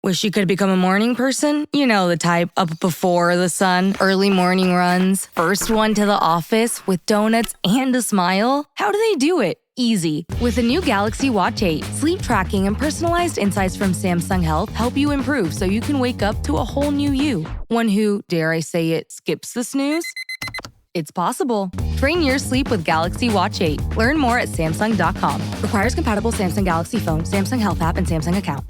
Wish you could become a morning person? You know the type, up before the sun, early morning runs, first one to the office with donuts and a smile. How do they do it? Easy. With the new Galaxy Watch 8, sleep tracking and personalized insights from Samsung Health help you improve so you can wake up to a whole new you. One who, dare I say it, skips the snooze? It's possible. Train your sleep with Galaxy Watch 8. Learn more at Samsung.com. Requires compatible Samsung Galaxy phone, Samsung Health app, and Samsung account.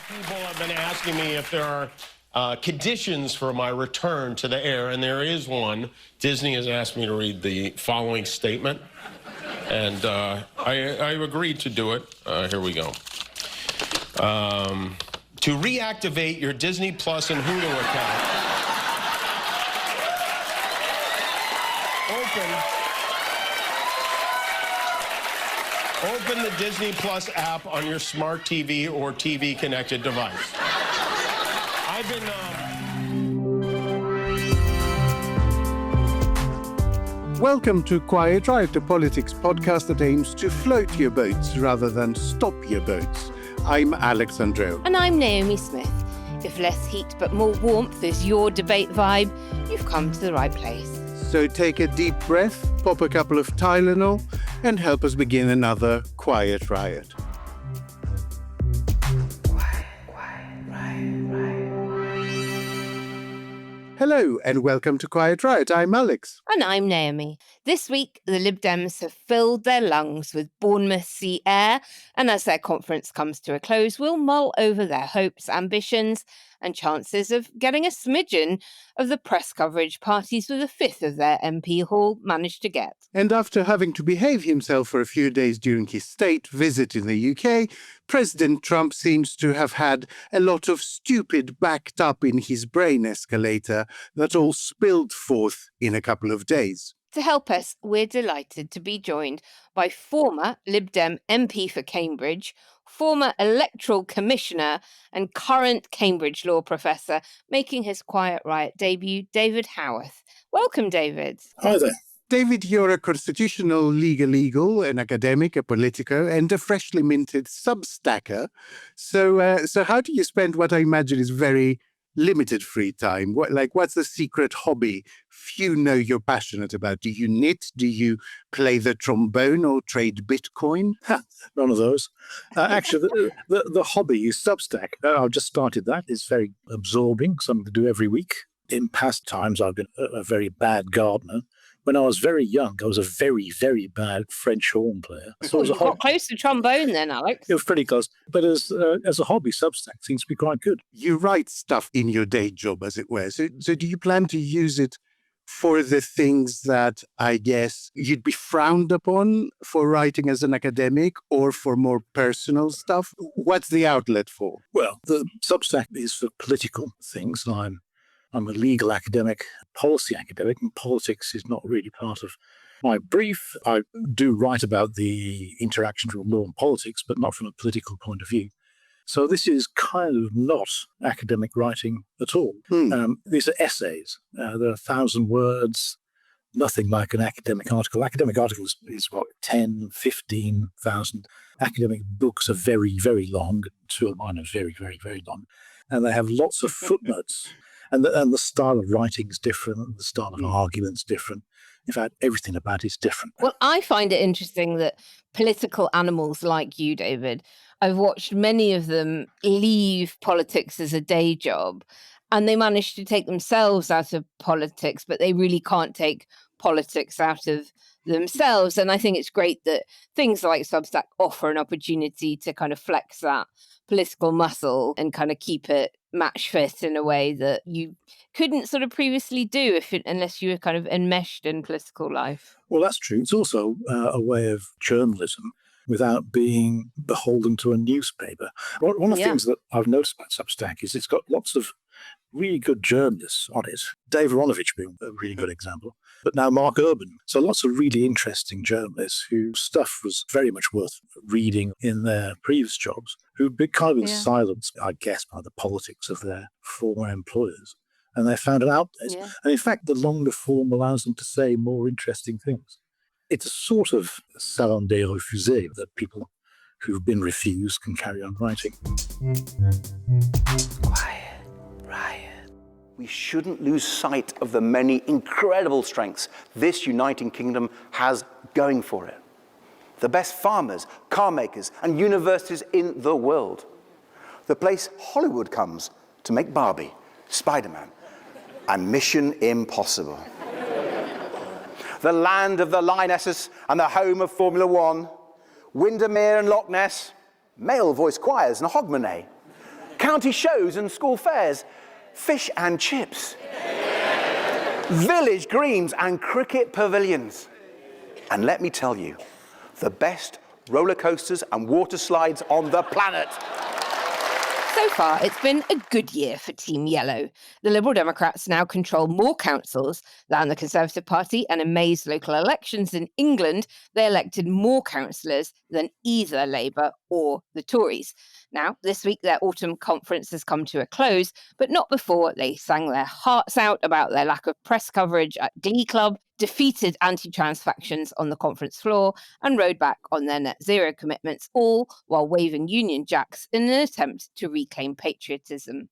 People have been asking me if there are conditions for my return to the air, and there is one. Disney has asked me to read the following statement, and I agreed to do it. Here we go. To reactivate your Disney Plus and Hulu account, open the Disney Plus app on your smart TV or TV-connected device. I've been... Welcome to Quiet Riot, a politics podcast that aims to float your boats rather than stop your boats. I'm Andreou. And I'm Naomi Smith. If less heat but more warmth is your debate vibe, you've come to the right place. So take a deep breath, pop a couple of Tylenol, and help us begin another Quiet Riot. Hello, and welcome to Quiet Riot. I'm Alex. And I'm Naomi. This week, the Lib Dems have filled their lungs with Bournemouth-y air, and as their conference comes to a close, we'll mull over their hopes, ambitions, and chances of getting a smidgen of the press coverage parties with a fifth of their MP haul managed to get. And after having to behave himself for a few days during his state visit in the UK, President Trump seems to have had a lot of stupid backed up in his brain escalator that all spilled forth in a couple of days. To help us, we're delighted to be joined by former Lib Dem MP for Cambridge, former Electoral Commissioner and current Cambridge law professor making his Quiet Riot debut, David Howarth. Welcome, David. Hi there. David, you're a constitutional legal, an academic, a politico, and a freshly minted Substacker. So how do you spend what I imagine is very limited free time? What's the secret hobby few know you're passionate about? Do you knit? Do you play the trombone or trade Bitcoin? None of those. Actually, the hobby is Substack. I've just started that. It's very absorbing, something to do every week. In past times, I've been a very bad gardener. When I was very young, I was a very, very bad French horn player. So you got close to trombone then, Alex. It was pretty close. But as a hobby, Substack seems to be quite good. You write stuff in your day job, as it were. So do you plan to use it for the things that I guess you'd be frowned upon for writing as an academic, or for more personal stuff? What's the outlet for? Well, the Substack is for political things. I'm a legal academic, policy academic, and politics is not really part of my brief. I do write about the interaction between law and politics, but not from a political point of view. So this is kind of not academic writing at all. These are essays. There are 1,000 words, nothing like an academic article. Academic articles is what, 10, 15,000. Academic books are very, very long. Two of mine are very, very, very long. And they have lots of footnotes. And the style of writing is different, the style of argument's different. In fact, everything about it's different. Well, I find it interesting that political animals like you, David, I've watched many of them leave politics as a day job, and they manage to take themselves out of politics, but they really can't take politics out of themselves. And I think it's great that things like Substack offer an opportunity to kind of flex that political muscle and kind of keep it match fit in a way that you couldn't sort of previously do unless you were kind of enmeshed in political life. Well, that's true. It's also a way of journalism without being beholden to a newspaper. One of the things that I've noticed about Substack is it's got lots of really good journalists on it. Dave Aronovich being a really good example, but now Mark Urban. So lots of really interesting journalists whose stuff was very much worth reading in their previous jobs, who'd been kind of silenced, I guess, by the politics of their former employers. And they found an outlet. Yeah. And in fact, the longer form allows them to say more interesting things. It's a sort of salon des refusés that people who've been refused can carry on writing. Quiet, riot. We shouldn't lose sight of the many incredible strengths this uniting kingdom has going for it. The best farmers, car makers, and universities in the world. The place Hollywood comes to make Barbie, Spider-Man, and Mission Impossible. The land of the Lionesses and the home of Formula One, Windermere and Loch Ness, male voice choirs and Hogmanay, county shows and school fairs, fish and chips, village greens and cricket pavilions. And let me tell you, the best roller coasters and water slides on the planet. So far, it's been a good year for Team Yellow. The Liberal Democrats now control more councils than the Conservative Party, and in May's local elections in England, they elected more councillors than either Labour or the Tories. Now, this week, their autumn conference has come to a close, but not before they sang their hearts out about their lack of press coverage at Glee Club, defeated anti-trans factions on the conference floor, and rode back on their net zero commitments, all while waving Union Jacks in an attempt to reclaim patriotism.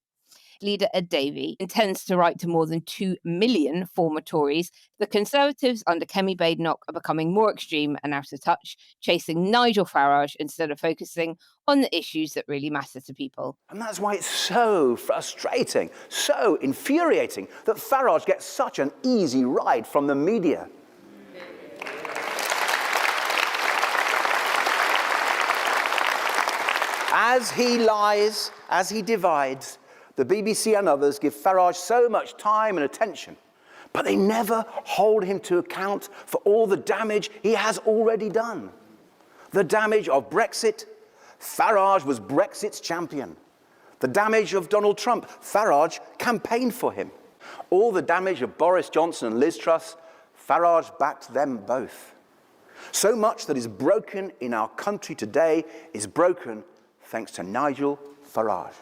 Leader Ed Davey intends to write to more than 2 million former Tories. The Conservatives under Kemi Badenoch are becoming more extreme and out of touch, chasing Nigel Farage instead of focusing on the issues that really matter to people. And that's why it's so frustrating, so infuriating that Farage gets such an easy ride from the media. As he lies, as he divides, the BBC and others give Farage so much time and attention, but they never hold him to account for all the damage he has already done. The damage of Brexit, Farage was Brexit's champion. The damage of Donald Trump, Farage campaigned for him. All the damage of Boris Johnson and Liz Truss, Farage backed them both. So much that is broken in our country today is broken thanks to Nigel Farage.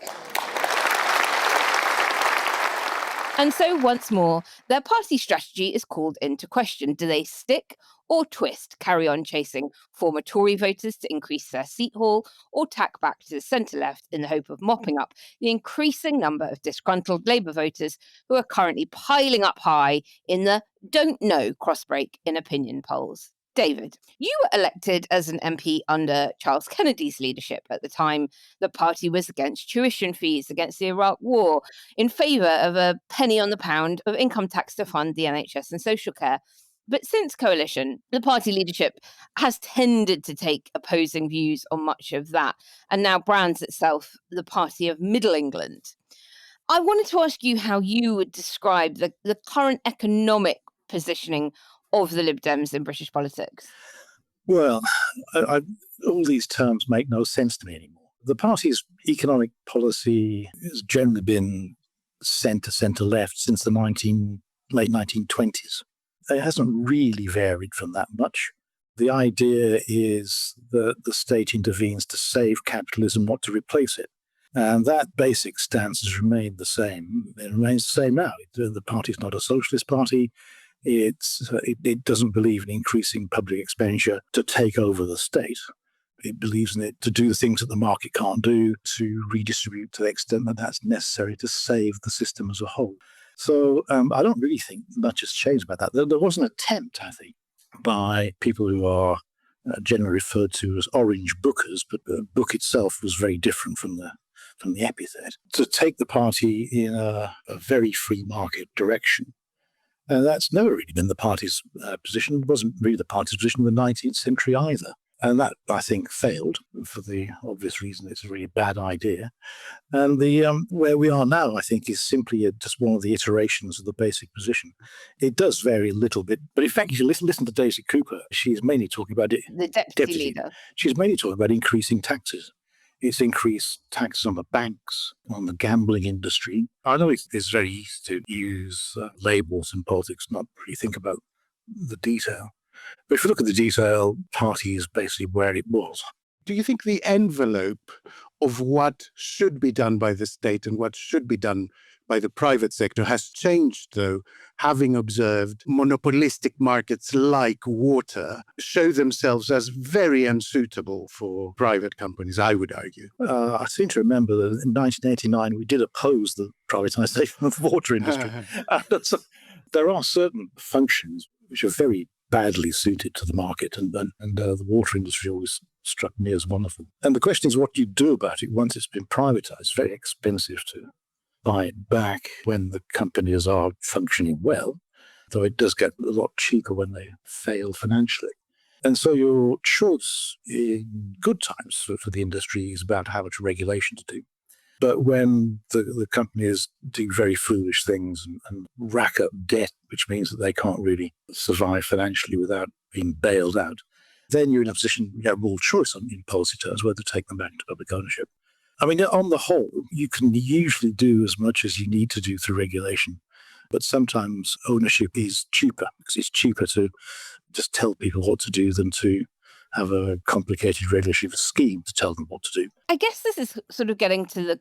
And so once more, their party strategy is called into question. Do they stick or twist, carry on chasing former Tory voters to increase their seat haul, or tack back to the centre-left in the hope of mopping up the increasing number of disgruntled Labour voters who are currently piling up high in the don't know crossbreak in opinion polls? David, you were elected as an MP under Charles Kennedy's leadership. At the time, the party was against tuition fees, against the Iraq War, in favour of a penny on the pound of income tax to fund the NHS and social care. But since coalition, the party leadership has tended to take opposing views on much of that, and now brands itself the party of Middle England. I wanted to ask you how you would describe the current economic positioning of the Lib Dems in British politics. Well, all these terms make no sense to me anymore. The party's economic policy has generally been centre-left since the late 1920s. It hasn't really varied from that much. The idea is that the state intervenes to save capitalism, not to replace it. And that basic stance has remained the same. It remains the same now. The party's not a socialist party. It doesn't believe in increasing public expenditure to take over the state. It believes in it to do the things that the market can't do, to redistribute to the extent that that's necessary to save the system as a whole. So I don't really think much has changed about that. There was an attempt, I think, by people who are generally referred to as orange bookers, but the book itself was very different from the epithet, to take the party in a very free market direction. And that's never really been the party's position. It wasn't really the party's position in the 19th century either. And that, I think, failed for the obvious reason it's a really bad idea. And where we are now, I think, is simply just one of the iterations of the basic position. It does vary a little bit. But in fact, if you listen to Daisy Cooper, she's mainly talking about it. The deputy leader. She's mainly talking about increasing taxes. It's increased taxes on the banks, on the gambling industry. I know it's very easy to use labels in politics, not really think about the detail. But if you look at the detail, party is basically where it was. Do you think the envelope of what should be done by the state and what should be done by the private sector has changed, though, having observed monopolistic markets like water show themselves as very unsuitable for private companies, I would argue. I seem to remember that in 1989 we did oppose the privatisation of the water industry. There are certain functions which are very badly suited to the market, and the water industry always struck me as one of them. And the question is, what do you do about it once it's been privatised? It's very expensive to buy it back when the companies are functioning well, though it does get a lot cheaper when they fail financially. And so your choice in good times for the industry is about how much regulation to do. But when the companies do very foolish things and rack up debt, which means that they can't really survive financially without being bailed out, then you're in a position, you have more choice in policy terms, whether to take them back into public ownership. I mean, on the whole, you can usually do as much as you need to do through regulation, but sometimes ownership is cheaper, because it's cheaper to just tell people what to do than to have a complicated regulatory scheme to tell them what to do. I guess this is sort of getting to the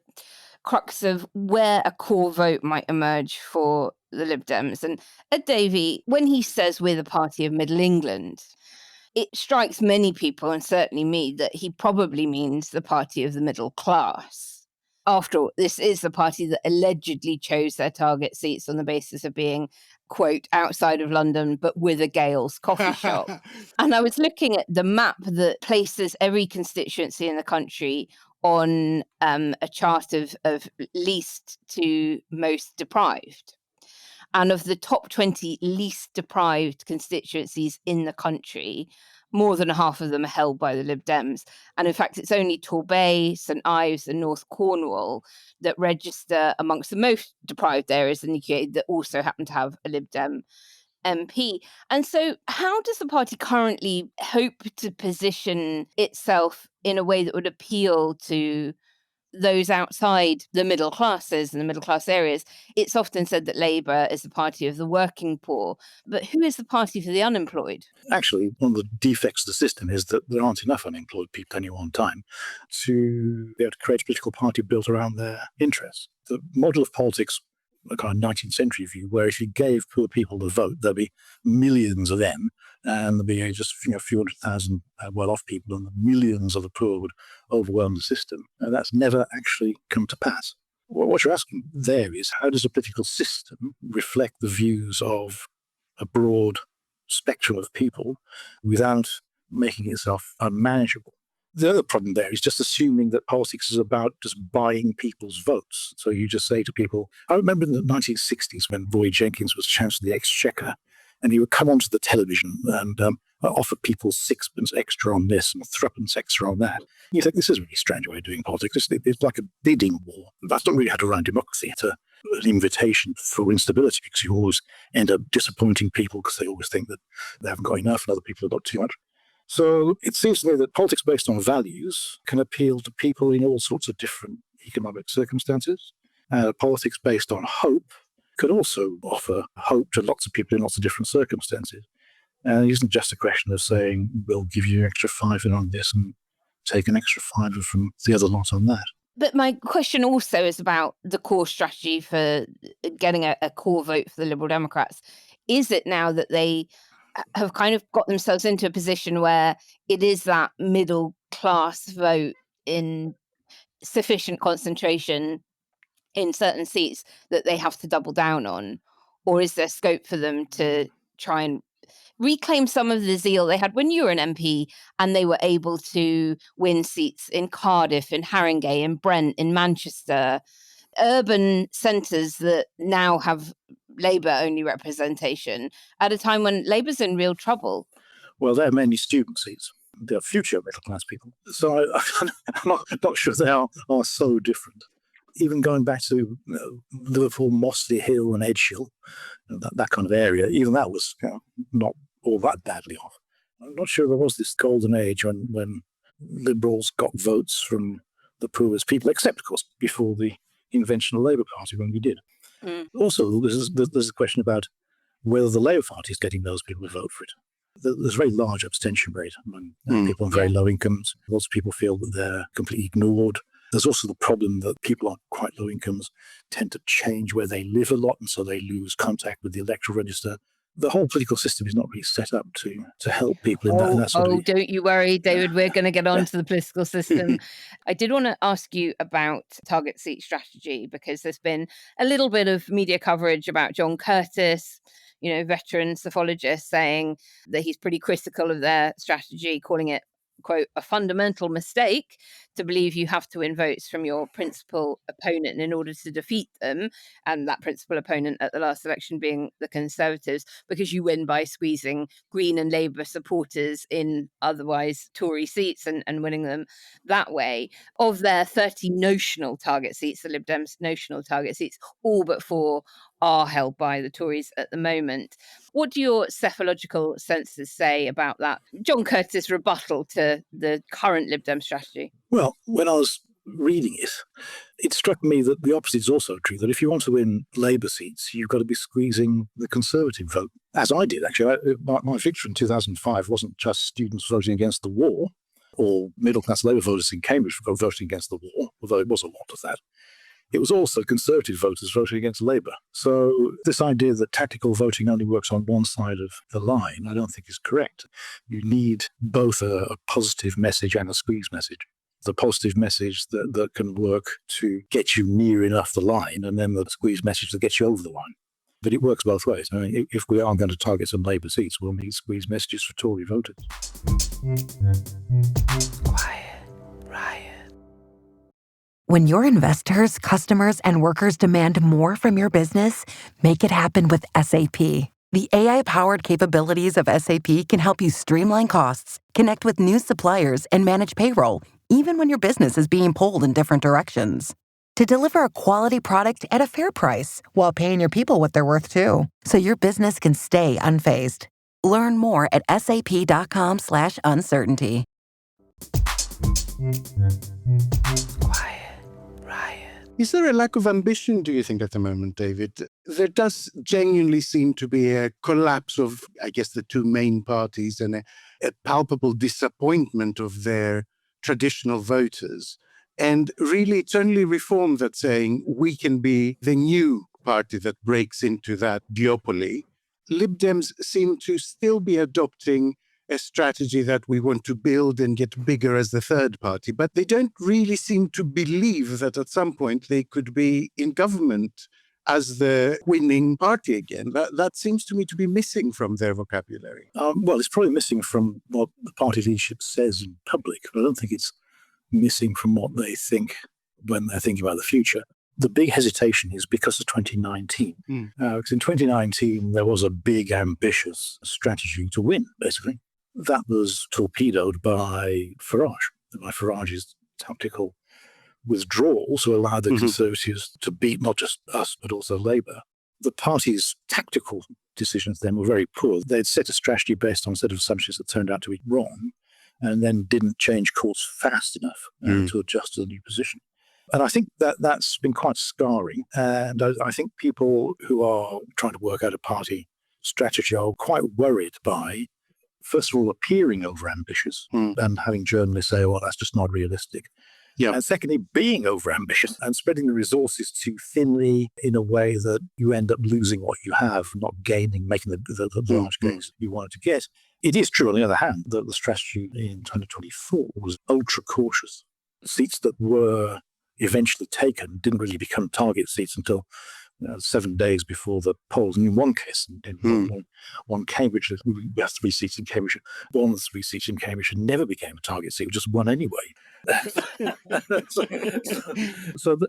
crux of where a core vote might emerge for the Lib Dems. And Ed Davey, when he says we're the party of Middle England, it strikes many people, and certainly me, that he probably means the party of the middle class. After all, this is the party that allegedly chose their target seats on the basis of being, quote, outside of London, but with a Gail's coffee shop. And I was looking at the map that places every constituency in the country on a chart of least to most deprived. And of the top 20 least deprived constituencies in the country, more than half of them are held by the Lib Dems. And in fact, it's only Torbay, St Ives and North Cornwall that register amongst the most deprived areas in the UK that also happen to have a Lib Dem MP. And so how does the party currently hope to position itself in a way that would appeal to those outside the middle classes and the middle class areas? It's often said that Labour is the party of the working poor, but who is the party for the unemployed? Actually, one of the defects of the system is that there aren't enough unemployed people at any one time to be able to create a political party built around their interests. The model of politics, a kind of 19th century view, where if you gave poor people the vote, there'd be millions of them, and there'd be just a few 100,000 well-off people, and the millions of the poor would overwhelm the system. And that's never actually come to pass. What you're asking there is, how does a political system reflect the views of a broad spectrum of people without making itself unmanageable? The other problem there is just assuming that politics is about just buying people's votes. So you just say to people, I remember in the 1960s when Roy Jenkins was Chancellor of the Exchequer, and he would come onto the television and offer people sixpence extra on this and threepence extra on that. You think, this is a really strange way of doing politics. It's like a bidding war. That's not really how to run democracy. It's an invitation for instability, because you always end up disappointing people because they always think that they haven't got enough and other people have got too much. So it seems to me that politics based on values can appeal to people in all sorts of different economic circumstances. Politics based on hope could also offer hope to lots of people in lots of different circumstances. And it isn't just a question of saying, we'll give you an extra £5 on this and take an extra £5 from the other lot on that. But my question also is about the core strategy for getting a core vote for the Liberal Democrats. Is it now that they have kind of got themselves into a position where it is that middle class vote in sufficient concentration in certain seats that they have to double down on? Or is there scope for them to try and reclaim some of the zeal they had when you were an MP and they were able to win seats in Cardiff, in Haringey, in Brent, in Manchester, urban centres that now have Labour-only representation at a time when Labour's in real trouble? Well, they're mainly student seats. They're future middle-class people. So I'm not sure they are so different. Even going back to Liverpool, Mossley Hill and Edgehill, that kind of area, even that was not all that badly off. I'm not sure there was this golden age when Liberals got votes from the poorest people, except, of course, before the invention of the Labour Party, when we did. Also, there's a question about whether the Labour Party is getting those people to vote for it. There's a very large abstention rate among people on very low incomes. Lots of people feel that they're completely ignored. There's also the problem that people on quite low incomes tend to change where they live a lot, and so they lose contact with the electoral register. The whole political system is not really set up to help people in that sort of... Don't you worry, David. We're going to get on to the political system. I did want to ask you about target seat strategy, because there's been a little bit of media coverage about John Curtis, veteran psephologist, saying that he's pretty critical of their strategy, calling it, quote, a fundamental mistake to believe you have to win votes from your principal opponent in order to defeat them, and that principal opponent at the last election being the Conservatives, because you win by squeezing Green and Labour supporters in otherwise Tory seats and winning them that way. Of their 30 notional target seats, the Lib Dems notional target seats, all but 4 are held by the Tories at the moment. What do your psephological senses say about that John Curtis rebuttal to the current Lib Dem strategy? Well, when I was reading it, it struck me that the opposite is also true, that if you want to win Labour seats, you've got to be squeezing the Conservative vote, as I did, actually. My victory in 2005 wasn't just students voting against the war or middle-class Labour voters in Cambridge voting against the war, although it was a lot of that. It was also Conservative voters voting against Labour. So this idea that tactical voting only works on one side of the line, I don't think is correct. You need both a positive message and a squeeze message. The positive message that can work to get you near enough the line, and then the squeeze message that gets you over the line. But it works both ways. I mean, if we are going to target some Labour seats, we'll need squeeze messages for Tory voters. Quiet riot. When your investors, customers, and workers demand more from your business, make it happen with SAP. The AI-powered capabilities of SAP can help you streamline costs, connect with new suppliers, and manage payroll, even when your business is being pulled in different directions. To deliver a quality product at a fair price while paying your people what they're worth too, so your business can stay unfazed. Learn more at sap.com/uncertainty. Quiet riot. Is there a lack of ambition, do you think, at the moment, David? There does genuinely seem to be a collapse of, I guess, the two main parties, and a palpable disappointment of their traditional voters. And really, it's only Reform that's saying we can be the new party that breaks into that duopoly. Lib Dems seem to still be adopting a strategy that we want to build and get bigger as the third party, but they don't really seem to believe that at some point they could be in government as the winning party again. That seems to me to be missing from their vocabulary. Well, it's probably missing from what the party leadership says in public, but I don't think it's missing from what they think when they're thinking about the future. The big hesitation is because of 2019. Because in 2019, there was a big, ambitious strategy to win, basically. That was torpedoed by Farage, by Farage's tactical withdrawal to allow the Conservatives to beat not just us, but also Labour. The party's tactical decisions then were very poor. They'd set a strategy based on a set of assumptions that turned out to be wrong, and then didn't change course fast enough to adjust to the new position. And I think that's been quite scarring. And I think people who are trying to work out a party strategy are quite worried by, first of all, appearing overambitious and having journalists say, well, that's just not realistic. Yeah. And secondly, being overambitious and spreading the resources too thinly in a way that you end up losing what you have, not gaining, making the large gains you wanted to get. It is true, on the other hand, that the strategy in 2024 was ultra cautious. Seats that were eventually taken didn't really become target seats until 7 days before the polls. And in one case, one Cambridge, we had 3 seats in Cambridge. One of the 3 seats in Cambridge never became a target seat, just one anyway.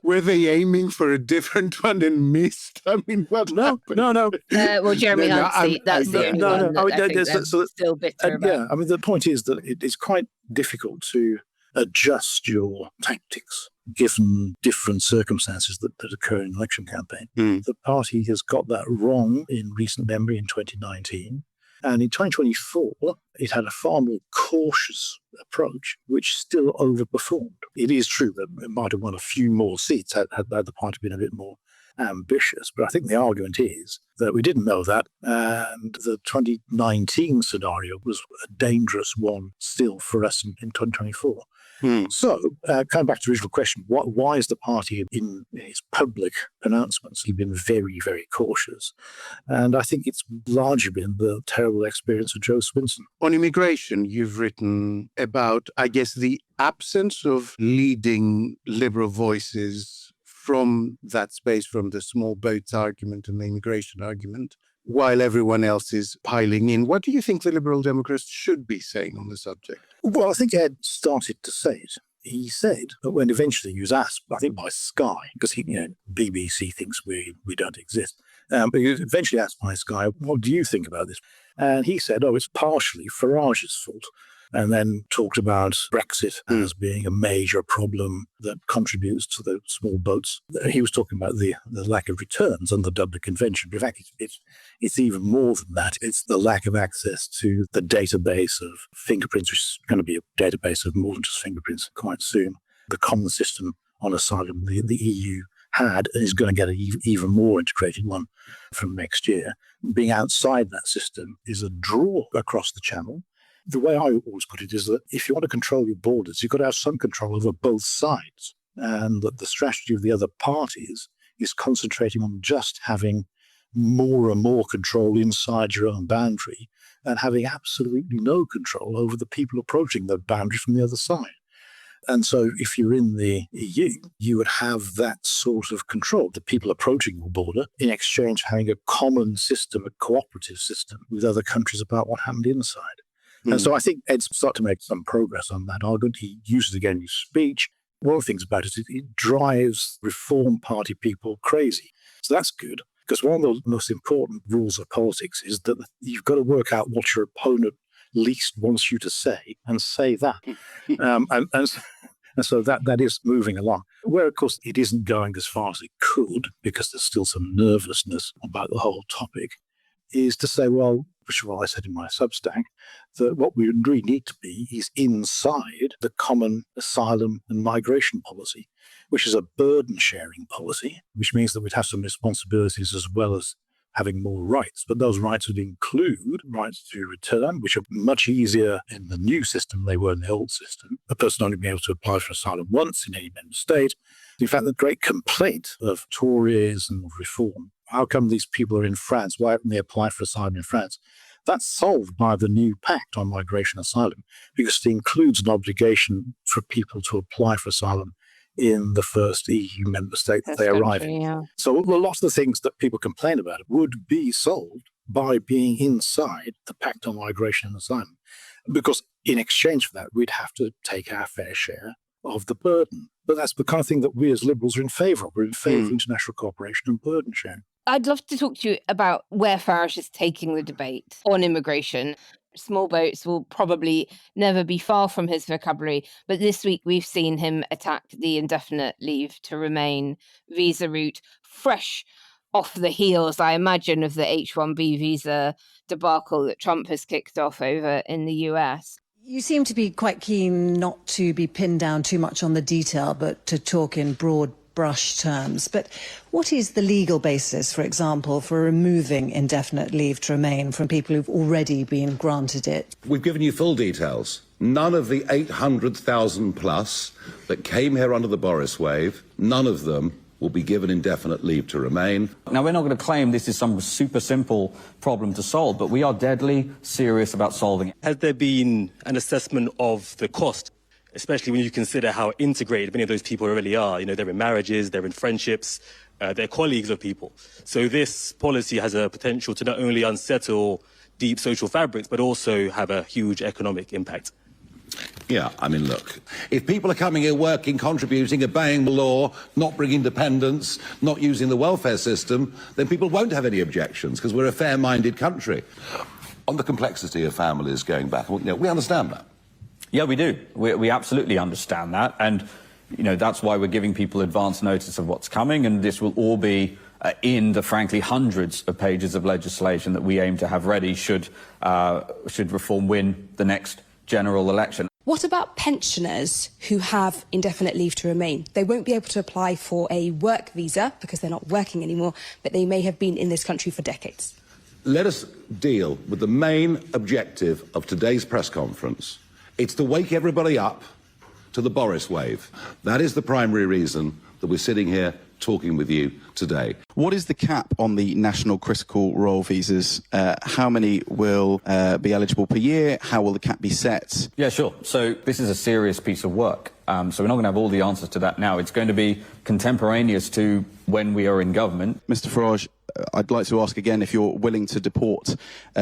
Were they aiming for a different one and missed? I mean, what happened? No. Well, Jeremy Hunt's seat, that's the only one that I think they're still bitter about. Yeah, I mean, the point is that it's quite difficult to adjust your tactics given different circumstances that occur in an election campaign. The party has got that wrong in recent memory in 2019. And in 2024, it had a far more cautious approach, which still overperformed. It is true that it might have won a few more seats had the party been a bit more ambitious. But I think the argument is that we didn't know that. And the 2019 scenario was a dangerous one still for us in 2024. So, coming back to the original question, why is the party in its public announcements been very, very cautious? And I think it's largely been the terrible experience of Joe Swinson. On immigration, you've written about, I guess, the absence of leading liberal voices from that space, from the small boats argument and the immigration argument, while everyone else is piling in. What do you think the Liberal Democrats should be saying on the subject? Well, I think Ed started to say it. He said that when eventually he was asked, I think by Sky, because BBC thinks we don't exist, but he was eventually asked by Sky, what do you think about this? And he said, it's partially Farage's fault. And then talked about Brexit as being a major problem that contributes to the small boats. He was talking about the lack of returns on the Dublin Convention. But in fact, it's even more than that. It's the lack of access to the database of fingerprints, which is going to be a database of more than just fingerprints quite soon. The common system on asylum the EU had and is going to get an even more integrated one from next year. Being outside that system is a draw across the channel. The way I always put it is that if you want to control your borders, you've got to have some control over both sides. And that the strategy of the other parties is concentrating on just having more and more control inside your own boundary and having absolutely no control over the people approaching the boundary from the other side. And so if you're in the EU, you would have that sort of control, the people approaching the border, in exchange for having a common system, a cooperative system with other countries about what happened inside. And so I think Ed's started to make some progress on that argument. He uses it again in his speech. One of the things about it is it drives Reform Party people crazy. So that's good, because one of the most important rules of politics is that you've got to work out what your opponent least wants you to say and say that. And so that is moving along. Where, of course, it isn't going as far as it could, because there's still some nervousness about the whole topic, is to say, well, which is what I said in my Substack, that what we really need to be is inside the common asylum and migration policy, which is a burden-sharing policy, which means that we'd have some responsibilities as well as having more rights. But those rights would include rights to return, which are much easier in the new system than they were in the old system. A person only being able to apply for asylum once in any member state. In fact, the great complaint of Tories and Reform, how come these people are in France? Why haven't they applied for asylum in France? That's solved by the new pact on migration asylum, because it includes an obligation for people to apply for asylum in the first EU member state that they arrive in. Yeah. So a lot of the things that people complain about would be solved by being inside the pact on migration and asylum, because in exchange for that, we'd have to take our fair share of the burden. But that's the kind of thing that we as Liberals are in favour of. We're in favour of international cooperation and burden sharing. I'd love to talk to you about where Farage is taking the debate on immigration. Small boats will probably never be far from his vocabulary, but this week we've seen him attack the indefinite leave to remain visa route, fresh off the heels, I imagine, of the H-1B visa debacle that Trump has kicked off over in the US. You seem to be quite keen not to be pinned down too much on the detail, but to talk in broad brush terms. But what is the legal basis, for example, for removing indefinite leave to remain from people who've already been granted it? We've given you full details. None of the 800,000 plus that came here under the Boris wave, none of them will be given indefinite leave to remain. Now, we're not going to claim this is some super simple problem to solve, but we are deadly serious about solving it. Has there been an assessment of the cost, especially when you consider how integrated many of those people really are? You know, they're in marriages, they're in friendships, they're colleagues of people. So this policy has a potential to not only unsettle deep social fabrics, but also have a huge economic impact. Yeah, I mean, look, if people are coming here working, contributing, obeying the law, not bringing dependents, not using the welfare system, then people won't have any objections because we're a fair-minded country. On the complexity of families going back, you know, we understand that. Yeah, we do. We absolutely understand that. And, you know, that's why we're giving people advance notice of what's coming. And this will all be in the, frankly, hundreds of pages of legislation that we aim to have ready should Reform win the next general election. What about pensioners who have indefinite leave to remain? They won't be able to apply for a work visa because they're not working anymore, but they may have been in this country for decades. Let us deal with the main objective of today's press conference. It's to wake everybody up to the Boris wave. That is the primary reason that we're sitting here talking with you today. What is the cap on the national critical role visas? How many will be eligible per year? How will the cap be set? Yeah, sure. So this is a serious piece of work. So we're not going to have all the answers to that now. It's going to be contemporaneous to when we are in government. Mr. Farage, I'd like to ask again if you're willing to deport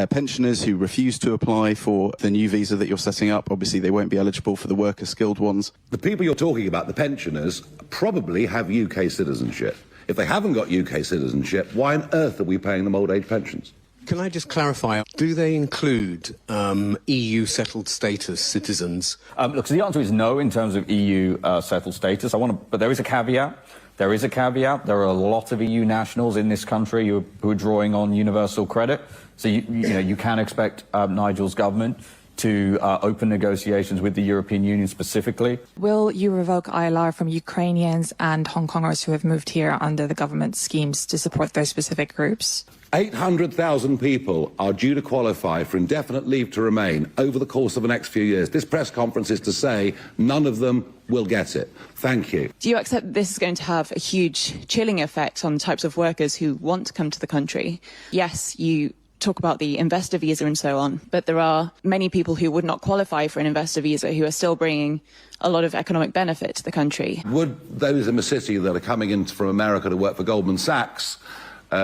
pensioners who refuse to apply for the new visa that you're setting up. Obviously, they won't be eligible for the worker skilled ones. The people you're talking about, the pensioners, probably have UK citizenship. If they haven't got UK citizenship, why on earth are we paying them old age pensions? Can I just clarify, do they include EU settled status citizens? Look, so the answer is no in terms of EU settled status. But there is a caveat. There is a caveat. There are a lot of EU nationals in this country who are drawing on universal credit. So you can expect Nigel's government to open negotiations with the European Union specifically. Will you revoke ILR from Ukrainians and Hong Kongers who have moved here under the government schemes to support those specific groups? 800,000 people are due to qualify for indefinite leave to remain over the course of the next few years. This press conference is to say none of them will get it. Thank you. Do you accept this is going to have a huge chilling effect on types of workers who want to come to the country? Yes, you talk about the investor visa and so on, but there are many people who would not qualify for an investor visa who are still bringing a lot of economic benefit to the country. Would those in the city that are coming in from America to work for Goldman Sachs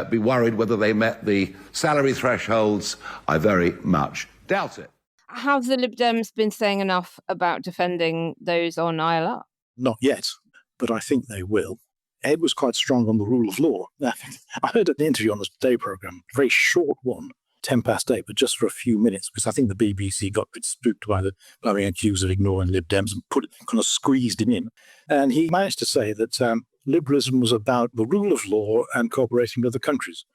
be worried whether they met the salary thresholds? I very much doubt it. Have the Lib Dems been saying enough about defending those on ILR? Not yet, but I think they will. Ed was quite strong on the rule of law. I heard an interview on the Today programme, a very short one, 8:10, but just for a few minutes, because I think the BBC got a bit spooked by being accused of ignoring Lib Dems and kind of squeezed him in. And he managed to say that liberalism was about the rule of law and cooperating with other countries.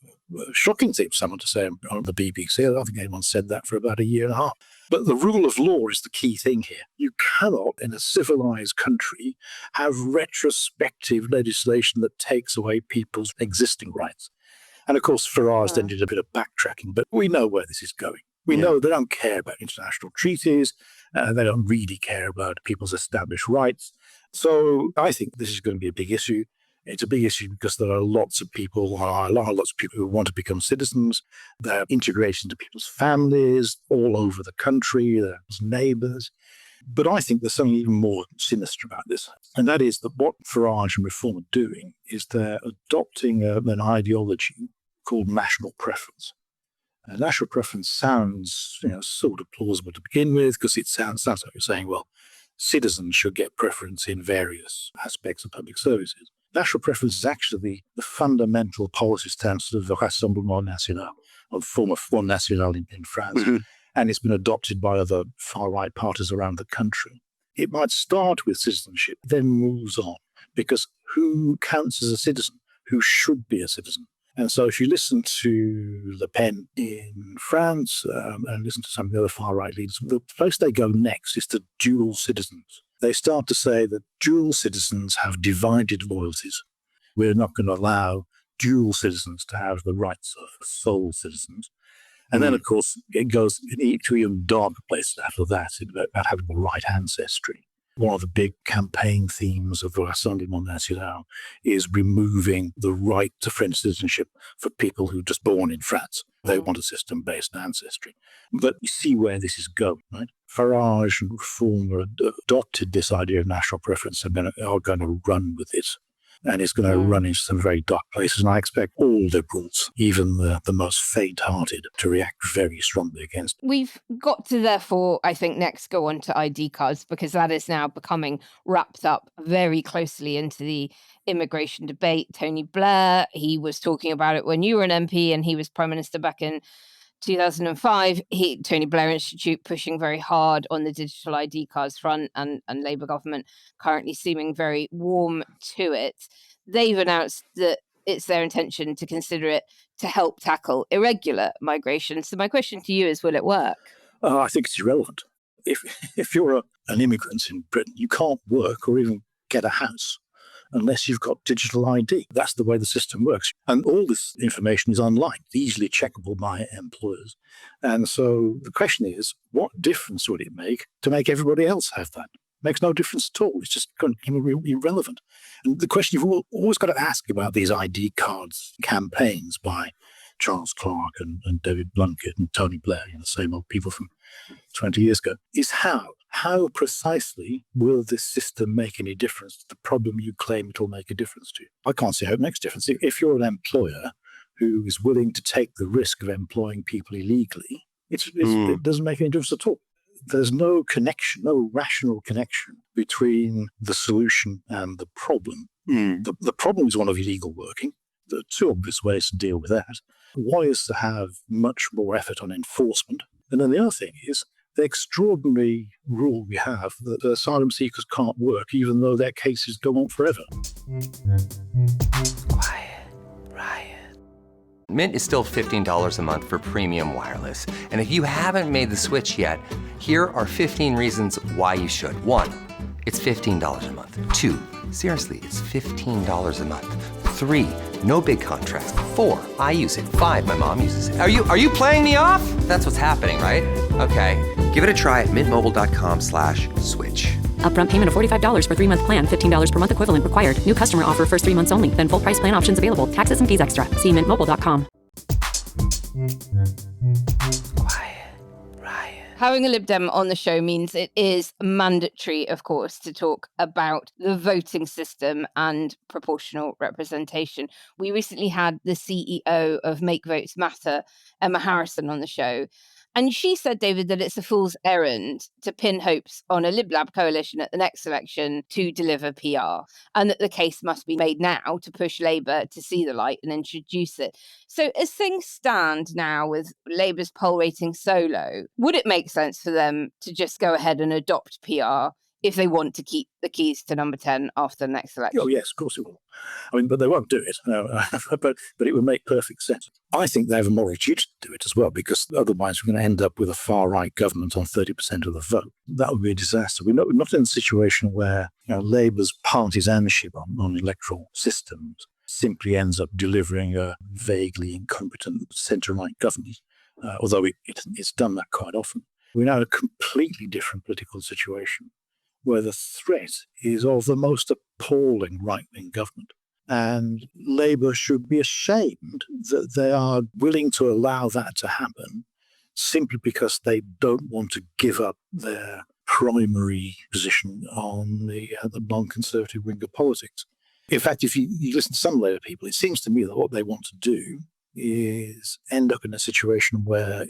Shocking thing for someone to say on the BBC. I don't think anyone said that for about a year and a half. But the rule of law is the key thing here. You cannot, in a civilized country, have retrospective legislation that takes away people's existing rights. And of course, Farage then did a bit of backtracking, but we know where this is going. We know they don't care about international treaties. They don't really care about people's established rights. So I think this is going to be a big issue. It's a big issue because there are lots of people who want to become citizens. They're integrated into people's families all over the country, their neighbours. But I think there's something even more sinister about this. And that is that what Farage and Reform are doing is they're adopting an ideology called national preference. National preference sounds sort of plausible to begin with, because it sounds like you're saying, well, citizens should get preference in various aspects of public services. National preference is actually the fundamental policy stance of the Rassemblement National, or the former Front National in France. Mm-hmm. And it's been adopted by other far-right parties around the country. It might start with citizenship, then moves on, because who counts as a citizen? Who should be a citizen? And so if you listen to Le Pen in France and listen to some of the other far-right leaders, the place they go next is to dual citizens. They start to say that dual citizens have divided loyalties. We're not going to allow dual citizens to have the rights of sole citizens. And then, of course, it goes to even darker places after that, about having the right ancestry. One of the big campaign themes of the Rassemblement National is removing the right to French citizenship for people who are just born in France. They want a system-based ancestry. But you see where this is going, right? Farage and Reform adopted this idea of national preference and are going to run with it. And it's going to run into some very dark places. And I expect all liberals, even the most faint-hearted, to react very strongly against it. We've got to, therefore, I think, next go on to ID cards, because that is now becoming wrapped up very closely into the immigration debate. Tony Blair, he was talking about it when you were an MP and he was Prime Minister back in 2005, Tony Blair Institute pushing very hard on the digital ID cards front, and Labour government currently seeming very warm to it. They've announced that it's their intention to consider it to help tackle irregular migration. So my question to you is, will it work? I think it's irrelevant. If you're an immigrant in Britain, you can't work or even get a house unless you've got digital ID. That's the way the system works. And all this information is online, easily checkable by employers. And so the question is, what difference would it make to make everybody else have that? Makes no difference at all. It's just irrelevant. And the question you've always got to ask about these ID cards campaigns by Charles Clarke and David Blunkett and Tony Blair, the same old people from 20 years ago, is how precisely will this system make any difference to the problem you claim it will make a difference to? I can't see how it makes a difference. If you're an employer who is willing to take the risk of employing people illegally, it doesn't make any difference at all. There's no connection, no rational connection between the solution and the problem. The problem is one of illegal working. There are two obvious ways to deal with that. One is to have much more effort on enforcement. And then the other thing is the extraordinary rule we have that asylum seekers can't work even though their cases go on forever. Quiet Riot. Mint is still $15 a month for premium wireless. And if you haven't made the switch yet, here are 15 reasons why you should. 1, it's $15 a month. 2, seriously, it's $15 a month. 3, no big contrast. 4, I use it. 5, my mom uses it. Are you playing me off? That's what's happening, right? Okay, give it a try at mintmobile.com/switch. Upfront payment of $45 for 3-month plan, $15 per month equivalent required. New customer offer first 3 months only. Then full price plan options available. Taxes and fees extra. See mintmobile.com. Having a Lib Dem on the show means it is mandatory, of course, to talk about the voting system and proportional representation. We recently had the CEO of Make Votes Matter, Emma Harrison, on the show. And she said, David, that it's a fool's errand to pin hopes on a Lib Lab coalition at the next election to deliver PR, and that the case must be made now to push Labour to see the light and introduce it. So as things stand now with Labour's poll rating so low, would it make sense for them to just go ahead and adopt PR if they want to keep the keys to number 10 after the next election? Oh, yes, of course it will. But they won't do it. But it would make perfect sense. I think they have a moral duty to do it as well, because otherwise we're going to end up with a far-right government on 30% of the vote. That would be a disaster. We're not in a situation where Labour's partisanship on electoral systems simply ends up delivering a vaguely incompetent centre-right government, although it's done that quite often. We're now in a completely different political situation, where the threat is of the most appalling right-wing government. And Labour should be ashamed that they are willing to allow that to happen simply because they don't want to give up their primary position on the non-conservative wing of politics. In fact, if you listen to some Labour people, it seems to me that what they want to do is end up in a situation where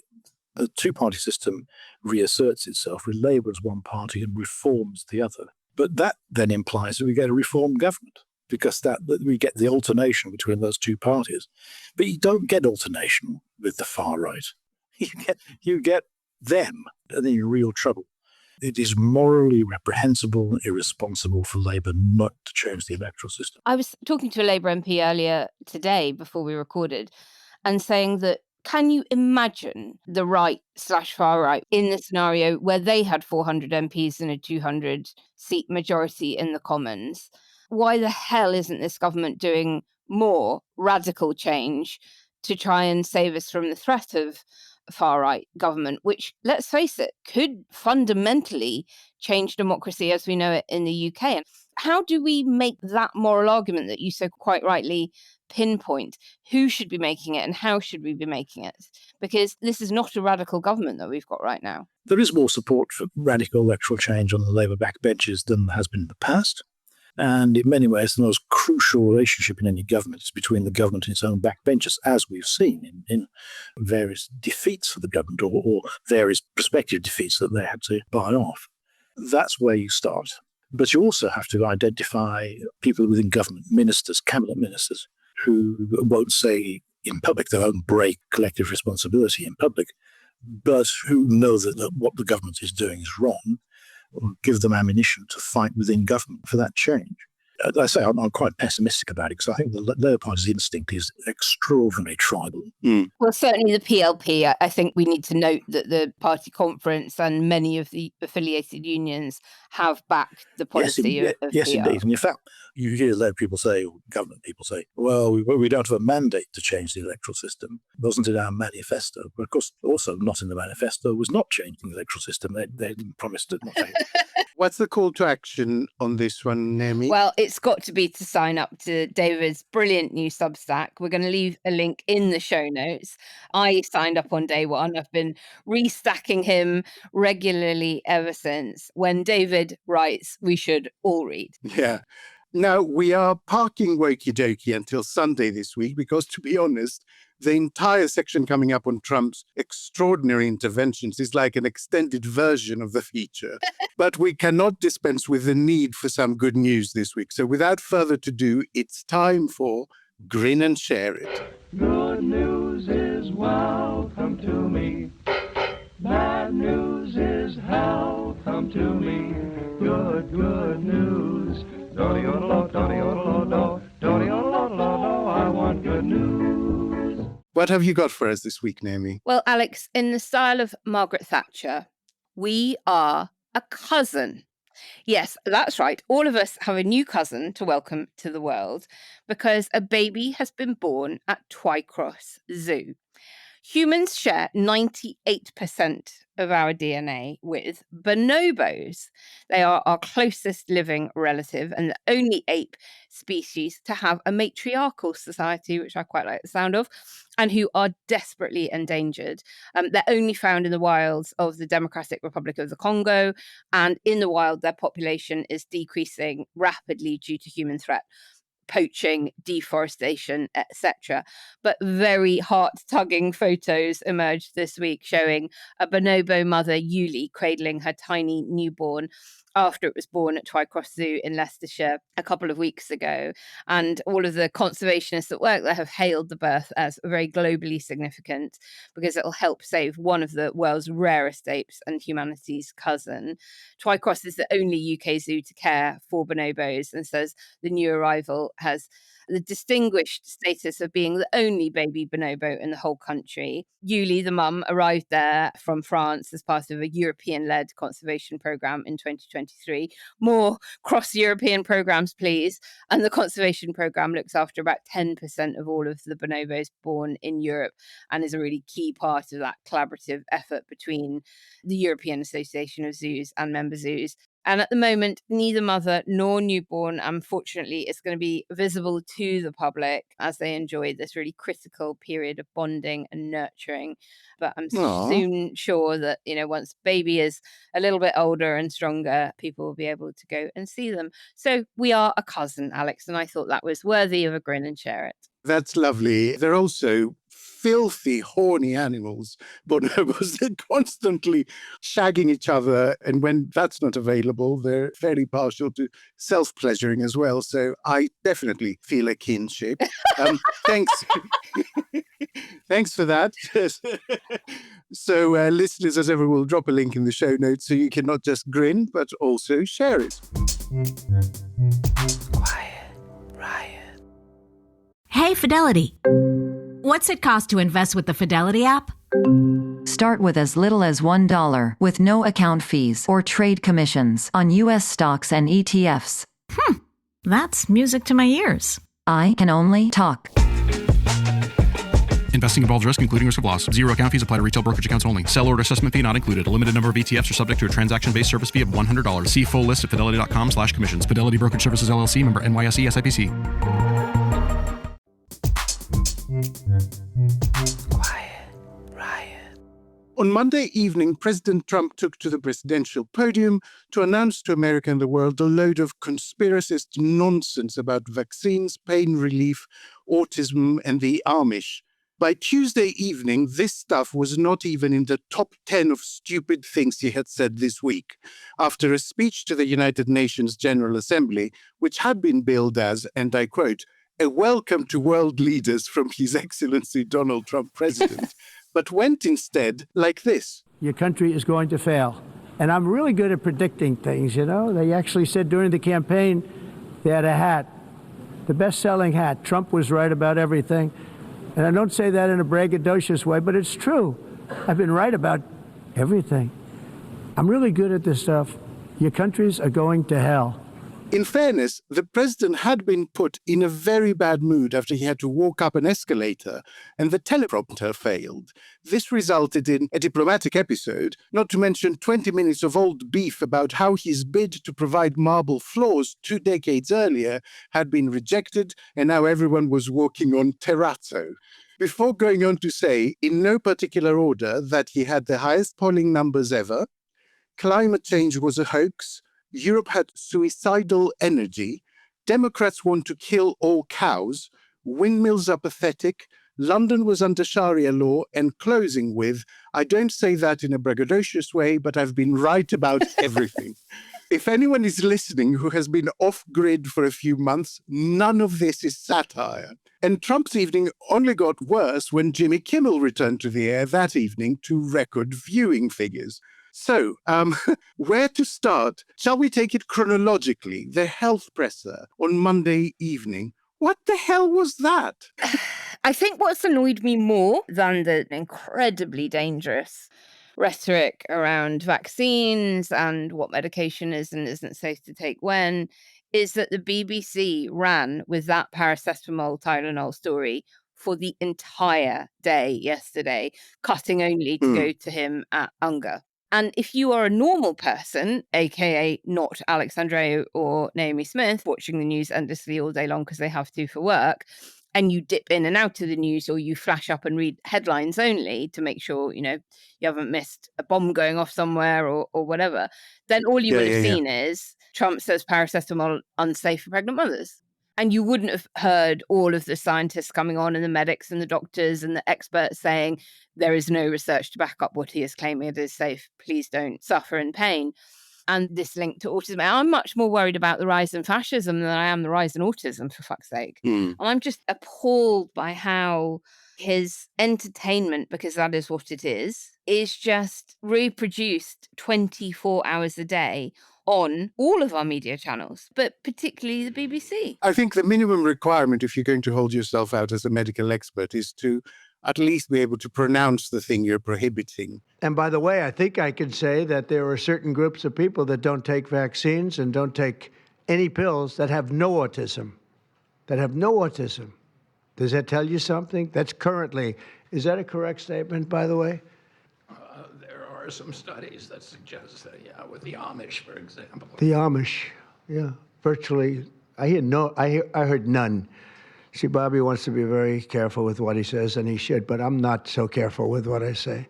the two-party system reasserts itself with Labour as one party and reforms the other. But that then implies that we get a reformed government, because that we get the alternation between those two parties. But you don't get alternation with the far right. You get them, and then you're in real trouble. It is morally reprehensible and irresponsible for Labour not to change the electoral system. I was talking to a Labour MP earlier today before we recorded and saying that, can you imagine the right/far right in the scenario where they had 400 MPs and a 200-seat majority in the Commons? Why the hell isn't this government doing more radical change to try and save us from the threat of far-right government, which, let's face it, could fundamentally change democracy as we know it in the UK? And how do we make that moral argument that you so quite rightly pinpoint? Who should be making it and how should we be making it? Because this is not a radical government that we've got right now. There is more support for radical electoral change on the Labour backbenches than there has been in the past. And in many ways, the most crucial relationship in any government is between the government and its own backbenchers, as we've seen in various defeats for the government or various prospective defeats that they had to buy off. That's where you start. But you also have to identify people within government, ministers, cabinet ministers, who won't say in public, they won't break collective responsibility in public, but who know that what the government is doing is wrong, or give them ammunition to fight within government for that change. As I say, I'm quite pessimistic about it, because I think the Labour Party's instinct is extraordinarily tribal. Well, certainly the PLP, I think we need to note that the party conference and many of the affiliated unions have backed the policy of yes, PR. Indeed. And in fact, you hear Labour people say, or government people say, well, we don't have a mandate to change the electoral system. Wasn't in our manifesto. But of course, also not in the manifesto was not changing the electoral system. They didn't promise to not What's the call to action on this one, Naomi? Well, it's got to be to sign up to David's brilliant new Substack. We're going to leave a link in the show notes. I signed up on day one. I've been restacking him regularly ever since. When David writes, we should all read. Yeah. Now, we are parking Wokey Dokey until Sunday this week because, to be honest, the entire section coming up on Trump's extraordinary interventions is like an extended version of the feature. But we cannot dispense with the need for some good news this week. So without further ado, it's time for Grin and Share It. Good news is welcome to me. Bad news is hell come to me. Good news. Do-de-o-do-lo, do-de-o-do-lo, do-de-o-do-lo, I want good news. What have you got for us this week, Naomi? Well, Alex, in the style of Margaret Thatcher, we are a cousin. Yes, that's right. All of us have a new cousin to welcome to the world because a baby has been born at Twycross Zoo. Humans share 98% of our DNA with bonobos. They are our closest living relative and the only ape species to have a matriarchal society, which I quite like the sound of, and who are desperately endangered. They're only found in the wilds of the Democratic Republic of the Congo, and in the wild, their population is decreasing rapidly due to human threat. Poaching, deforestation, etc. But very heart-tugging photos emerged this week showing a bonobo mother, Yuli, cradling her tiny newborn after it was born at Twycross Zoo in Leicestershire a couple of weeks ago. And all of the conservationists that work there have hailed the birth as very globally significant because it will help save one of the world's rarest apes and humanity's cousin. Twycross is the only UK zoo to care for bonobos and says the new arrival has the distinguished status of being the only baby bonobo in the whole country. Yuli, the mum, arrived there from France as part of a European-led conservation programme in 2023. More cross-European programmes, please. And the conservation programme looks after about 10% of all of the bonobos born in Europe and is a really key part of that collaborative effort between the European Association of Zoos and member zoos. And at the moment, neither mother nor newborn, unfortunately, is going to be visible to the public as they enjoy this really critical period of bonding and nurturing. But I'm soon sure that, once baby is a little bit older and stronger, people will be able to go and see them. So we are a cousin, Alex, and I thought that was worthy of a grin and share it. That's lovely. They're also filthy, horny animals, bonobos. They're constantly shagging each other. And when that's not available, they're fairly partial to self-pleasuring as well. So I definitely feel a kinship. Thanks. Thanks for that. So listeners, as ever, we'll drop a link in the show notes so you can not just grin, but also share it. Quiet Riot. Hey, Fidelity. What's it cost to invest with the Fidelity app? Start with as little as $1 with no account fees or trade commissions on U.S. stocks and ETFs. That's music to my ears. I can only talk. Investing involves risk, including risk of loss. Zero account fees apply to retail brokerage accounts only. Sell order assessment fee not included. A limited number of ETFs are subject to a transaction-based service fee of $100. See full list at fidelity.com/commissions. Fidelity Brokerage Services, LLC, member NYSE, SIPC. Quiet Riot. On Monday evening, President Trump took to the presidential podium to announce to America and the world a load of conspiracist nonsense about vaccines, pain relief, autism, and the Amish. By Tuesday evening, this stuff was not even in the top 10 of stupid things he had said this week, after a speech to the United Nations General Assembly, which had been billed as, and I quote, a welcome to world leaders from His Excellency Donald Trump, President, but went instead like this. Your country is going to fail. And I'm really good at predicting things, They actually said during the campaign they had a hat, the best-selling hat. Trump was right about everything. And I don't say that in a braggadocious way, but it's true. I've been right about everything. I'm really good at this stuff. Your countries are going to hell. In fairness, the president had been put in a very bad mood after he had to walk up an escalator and the teleprompter failed. This resulted in a diplomatic episode, not to mention 20 minutes of old beef about how his bid to provide marble floors 2 decades earlier had been rejected and now everyone was walking on terrazzo. Before going on to say, in no particular order, that he had the highest polling numbers ever, climate change was a hoax, Europe had suicidal energy, Democrats want to kill all cows, windmills are pathetic, London was under Sharia law, and closing with, I don't say that in a braggadocious way, but I've been right about everything. If anyone is listening who has been off-grid for a few months, none of this is satire. And Trump's evening only got worse when Jimmy Kimmel returned to the air that evening to record viewing figures. So, where to start? Shall we take it chronologically? The health presser on Monday evening. What the hell was that? I think what's annoyed me more than the incredibly dangerous rhetoric around vaccines and what medication is and isn't safe to take when is that the BBC ran with that paracetamol Tylenol story for the entire day yesterday, cutting only to go to him at Unger. And if you are a normal person, aka not Andreou or Naomi Smith, watching the news endlessly all day long because they have to for work, and you dip in and out of the news or you flash up and read headlines only to make sure, you haven't missed a bomb going off somewhere or whatever, then all you would have seen is Trump says paracetamol unsafe for pregnant mothers. And you wouldn't have heard all of the scientists coming on and the medics and the doctors and the experts saying there is no research to back up what he is claiming it is safe. Please don't suffer in pain. And this link to autism. I'm much more worried about the rise in fascism than I am the rise in autism, for fuck's sake. And I'm just appalled by how his entertainment, because that is what it is just reproduced 24 hours a day on all of our media channels, but particularly the BBC. I think the minimum requirement, if you're going to hold yourself out as a medical expert, is to at least be able to pronounce the thing you're prohibiting. And by the way, I think I can say that there are certain groups of people that don't take vaccines and don't take any pills that have no autism. Does that tell you something? That's currently, is that a correct statement, by the way? There are some studies that suggest that, with the Amish, for example. The Amish, virtually, I heard none. See, Bobby wants to be very careful with what he says, and he should, but I'm not so careful with what I say.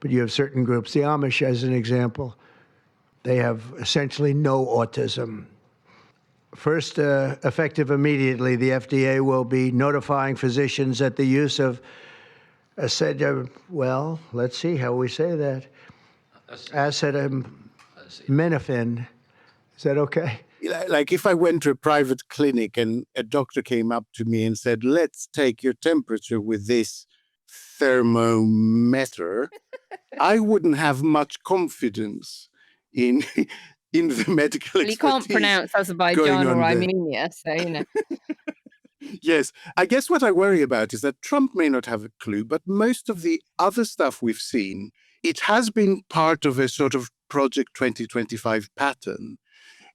But you have certain groups, the Amish as an example, they have essentially no autism. First, effective immediately, the FDA will be notifying physicians that the use of well, let's see how we say that. Acetaminophen. Is that okay? Like if I went to a private clinic and a doctor came up to me and said, let's take your temperature with this thermometer, I wouldn't have much confidence in the medical expertise. You can't pronounce Azerbaijan or Armenia, so, Yes. I guess what I worry about is that Trump may not have a clue, but most of the other stuff we've seen, it has been part of a sort of Project 2025 pattern.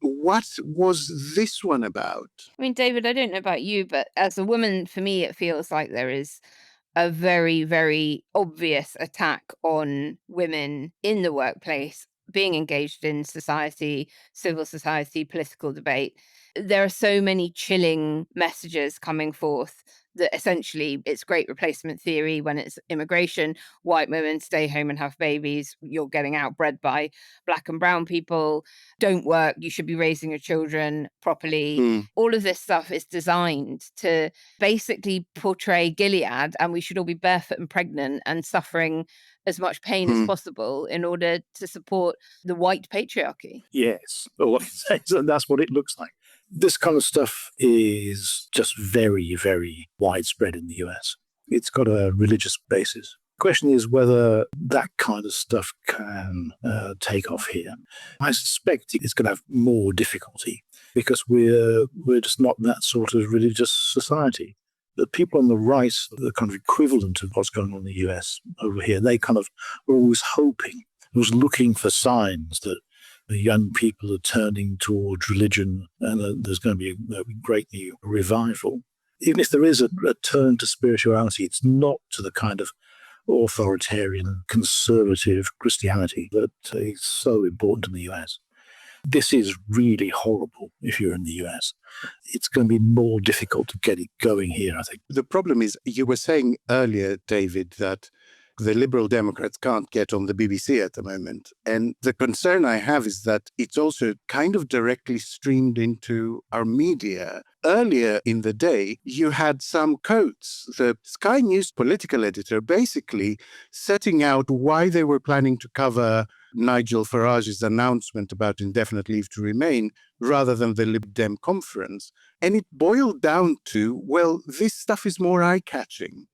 What was this one about? I mean, David, I don't know about you, but as a woman, for me, it feels like there is a very, very obvious attack on women in the workplace, being engaged in society, civil society, political debate. There are so many chilling messages coming forth that essentially it's great replacement theory when it's immigration. White women stay home and have babies. You're getting outbred by black and brown people. Don't work. You should be raising your children properly. All of this stuff is designed to basically portray Gilead, and we should all be barefoot and pregnant and suffering as much pain as possible in order to support the white patriarchy. Yes. Well, that's what it looks like. This kind of stuff is just very, very widespread in the US. It's got a religious basis. The question is whether that kind of stuff can take off here. I suspect it's going to have more difficulty because we're just not that sort of religious society. The people on the right, the kind of equivalent of what's going on in the US over here, they kind of were always hoping, was looking for signs that The young people are turning towards religion, and there's going to be a great new revival. Even if there is a turn to spirituality, it's not to the kind of authoritarian, conservative Christianity that is so important in the US. This is really horrible if you're in the US. It's going to be more difficult to get it going here, I think. The problem is, you were saying earlier, David, that the Liberal Democrats can't get on the BBC at the moment. And the concern I have is that it's also kind of directly streamed into our media. Earlier in the day, you had Sam Coates, the Sky News political editor, basically setting out why they were planning to cover Nigel Farage's announcement about indefinite leave to remain rather than the Lib Dem Conference. And it boiled down to, well, this stuff is more eye-catching.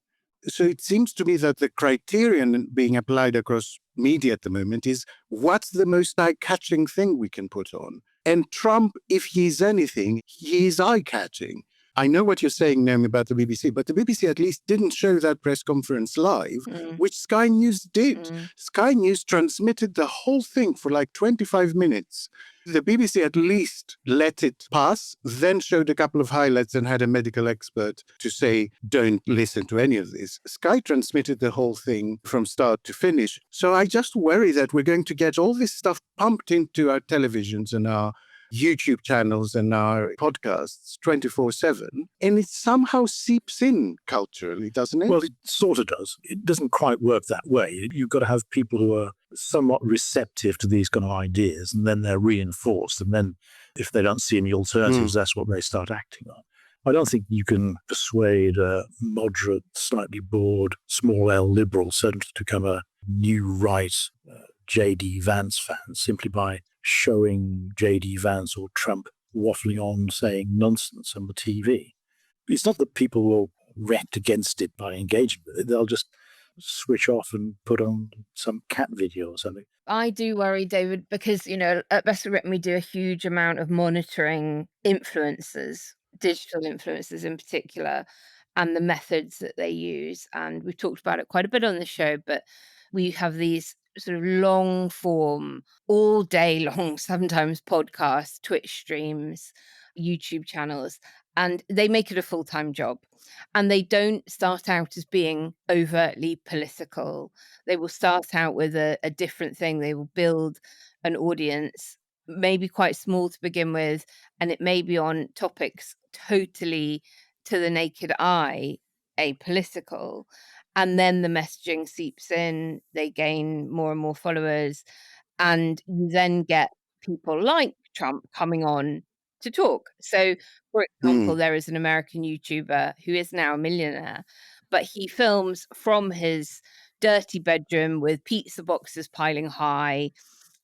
So it seems to me that the criterion being applied across media at the moment is, what's the most eye-catching thing we can put on? And Trump, if he's anything, he's eye-catching. I know what you're saying, Naomi, about the BBC, but the BBC at least didn't show that press conference live, which Sky News did. Sky News transmitted the whole thing for like 25 minutes. The BBC at least let it pass, then showed a couple of highlights and had a medical expert to say, don't listen to any of this. Sky transmitted the whole thing from start to finish. So I just worry that we're going to get all this stuff pumped into our televisions and our YouTube channels and our podcasts 24/7, and it somehow seeps in culturally, doesn't it? Well, it sort of does. It doesn't quite work that way. You've got to have people who are somewhat receptive to these kind of ideas, and then they're reinforced. And then if they don't see any alternatives, that's what they start acting on. I don't think you can persuade a moderate, slightly bored, small L liberal to become a new right J.D. Vance fan simply by showing J.D. Vance or Trump waffling on saying nonsense on the TV. It's not that people will react against it by engaging with it. They'll just switch off and put on some cat video or something. I do worry, David, because, at Best Written, we do a huge amount of monitoring influencers, digital influencers in particular, and the methods that they use. And we've talked about it quite a bit on the show, but we have these sort of long form, all day long, sometimes podcasts, Twitch streams, YouTube channels, and they make it a full-time job. And they don't start out as being overtly political. They will start out with a different thing. They will build an audience, maybe quite small to begin with, and it may be on topics totally to the naked eye apolitical. And then the messaging seeps in, they gain more and more followers, and you then get people like Trump coming on to talk. So, for example, there is an American YouTuber who is now a millionaire, but he films from his dirty bedroom with pizza boxes piling high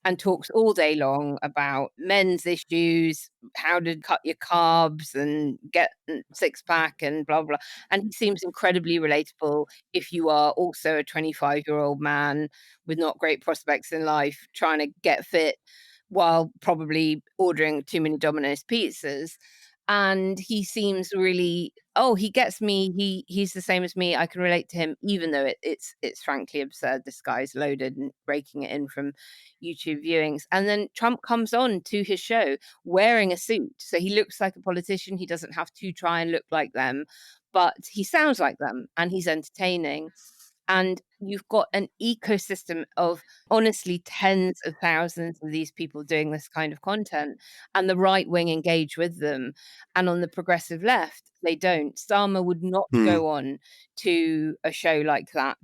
and talks all day long about men's issues, how to cut your carbs and get six-pack and blah, blah. And he seems incredibly relatable if you are also a 25-year-old man with not great prospects in life, trying to get fit while probably ordering too many Domino's pizzas. And he seems really, he gets me. He's the same as me. I can relate to him, even though it's frankly absurd. This guy's loaded and breaking it in from YouTube viewings. And then Trump comes on to his show wearing a suit. So he looks like a politician. He doesn't have to try and look like them, but he sounds like them and he's entertaining. And you've got an ecosystem of honestly tens of thousands of these people doing this kind of content, and the right wing engage with them. And on the progressive left, they don't. Starmer would not go on to a show like that,